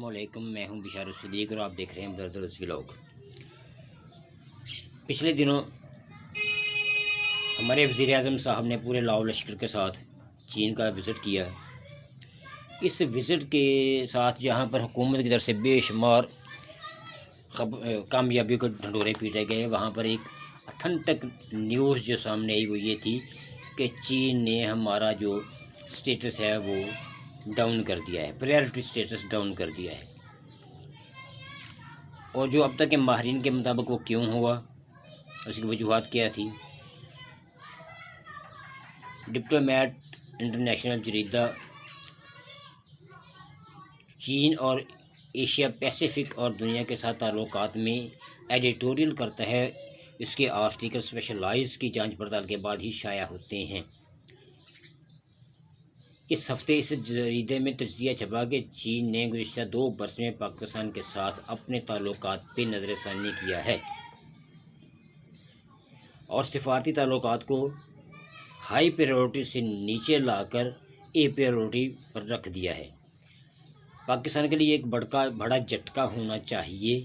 السلام علیکم، میں ہوں بشار صدیق اور آپ دیکھ رہے ہیں بردرز ولاگ۔ پچھلے دنوں ہمارے وزیر اعظم صاحب نے پورے لاؤ لشکر کے ساتھ چین کا وزٹ کیا۔ اس وزٹ کے ساتھ جہاں پر حکومت کی طرف سے بے شمار کامیابی کو ڈھنڈورے پیٹے گئے، وہاں پر ایک اتھنٹک نیوز جو سامنے آئی وہ یہ تھی کہ چین نے ہمارا جو سٹیٹس ہے وہ ڈاؤن کر دیا ہے، پریارٹی سٹیٹس ڈاؤن کر دیا ہے۔ اور جو اب تک کے ماہرین کے مطابق وہ کیوں ہوا، اس کی وجوہات کیا تھی۔ ڈپلومیٹ انٹرنیشنل جریدہ چین اور ایشیا پیسیفک اور دنیا کے ساتھ تعلقات میں ایڈیٹوریل کرتا ہے، اس کے آرٹیکل اسپیشلائز کی جانچ پڑتال کے بعد ہی شائع ہوتے ہیں۔ اس ہفتے اس جریدے میں تجزیہ چھپا کہ چین نے گزشتہ 2 برس میں پاکستان کے ساتھ اپنے تعلقات پہ نظر ثانی کیا ہے اور سفارتی تعلقات کو ہائی پریورٹی سے نیچے لا کر اے پریورٹی پر رکھ دیا ہے۔ پاکستان کے لیے ایک بڑا جھٹکا ہونا چاہیے،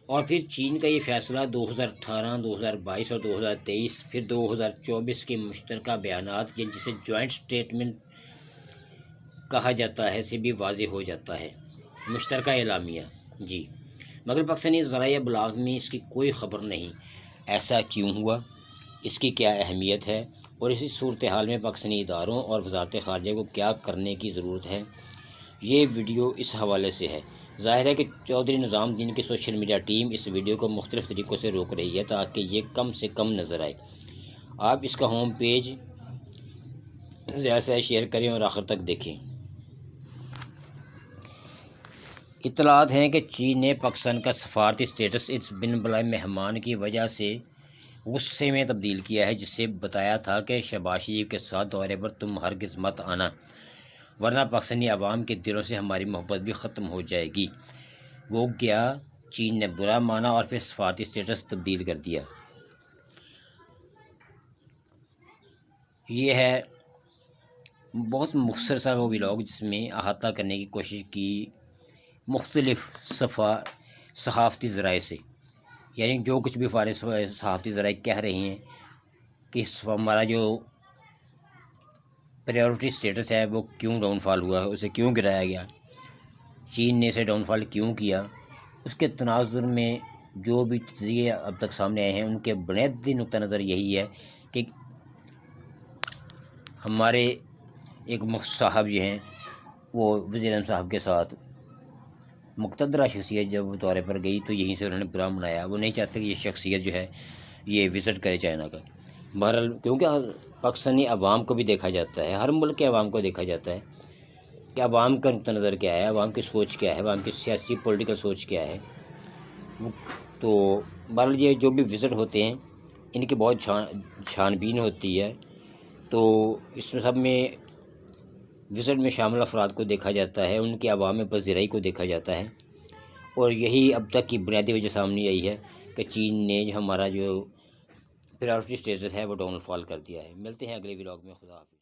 اور پھر چین کا یہ فیصلہ 2018، 2022 اور 2023 پھر 2024 کے مشترکہ بیانات جسے جوائنٹ سٹیٹمنٹ کہا جاتا ہے سے بھی واضح ہو جاتا ہے۔ مشترکہ اعلامیہ مگر پاکستانی ذرائع ابلاغ میں اس کی کوئی خبر نہیں۔ ایسا کیوں ہوا، اس کی کیا اہمیت ہے اور اسی صورتحال میں پاکستانی اداروں اور وزارت خارجہ کو کیا کرنے کی ضرورت ہے، یہ ویڈیو اس حوالے سے ہے۔ ظاہر ہے کہ چودھری نظام الدین کی سوشل میڈیا ٹیم اس ویڈیو کو مختلف طریقوں سے روک رہی ہے تاکہ یہ کم سے کم نظر آئے۔ آپ اس کا ہوم پیج زیادہ سے شیئر کریں اور آخر تک دیکھیں۔ اطلاعات ہیں کہ چین نے پاکستان کا سفارتی سٹیٹس اس بن بلائے مہمان کی وجہ سے غصے میں تبدیل کیا ہے، جس سے بتایا تھا کہ شہباز شریف کے ساتھ دورے پر تم ہرگز مت آنا، ورنہ پاکستانی عوام کے دلوں سے ہماری محبت بھی ختم ہو جائے گی۔ وہ گیا، چین نے برا مانا اور پھر سفارتی سٹیٹس تبدیل کر دیا۔ یہ ہے بہت مختصر سا وہ ولاگ جس میں احاطہ کرنے کی کوشش کی مختلف صحافتی ذرائع سے، یعنی جو کچھ بھی صحافتی ذرائع کہہ رہے ہیں کہ ہمارا جو پریورٹی سٹیٹس ہے وہ کیوں ڈاؤن فال ہوا ہے، اسے کیوں گرایا گیا، چین نے اسے ڈاؤن فال کیوں کیا، اس کے تناظر میں جو بھی تجزیے اب تک سامنے آئے ہیں ان کے بنیادی نقطہ نظر یہی ہے کہ ہمارے ایک صاحب جو ہیں وہ وزیر اعظم صاحب کے ساتھ مقتدرہ شخصیت جب دورے پر گئی تو یہیں سے انہوں نے برا منایا۔ وہ نہیں چاہتے کہ یہ شخصیت جو ہے یہ وزٹ کرے چائنا کا۔ بہرحال کیونکہ پاکستانی عوام کو بھی دیکھا جاتا ہے، ہر ملک کے عوام کو دیکھا جاتا ہے کہ عوام کا نقطہ نظر کیا ہے، عوام کی سوچ کیا ہے، عوام کی سیاسی پولیٹیکل سوچ کیا ہے۔ تو بہرحال یہ جو بھی وزٹ ہوتے ہیں ان کی بہت چھان بین ہوتی ہے، تو اس میں سب میں وزٹ میں شامل افراد کو دیکھا جاتا ہے، ان کی عوام پذیرائی کو دیکھا جاتا ہے، اور یہی اب تک کی بنیادی وجہ سامنے آئی ہے کہ چین نے ہمارا جو پریورٹی سٹیٹس ہے وہ ڈاؤن فال کر دیا ہے۔ ملتے ہیں اگلے ولاگ میں، خدا حافظ۔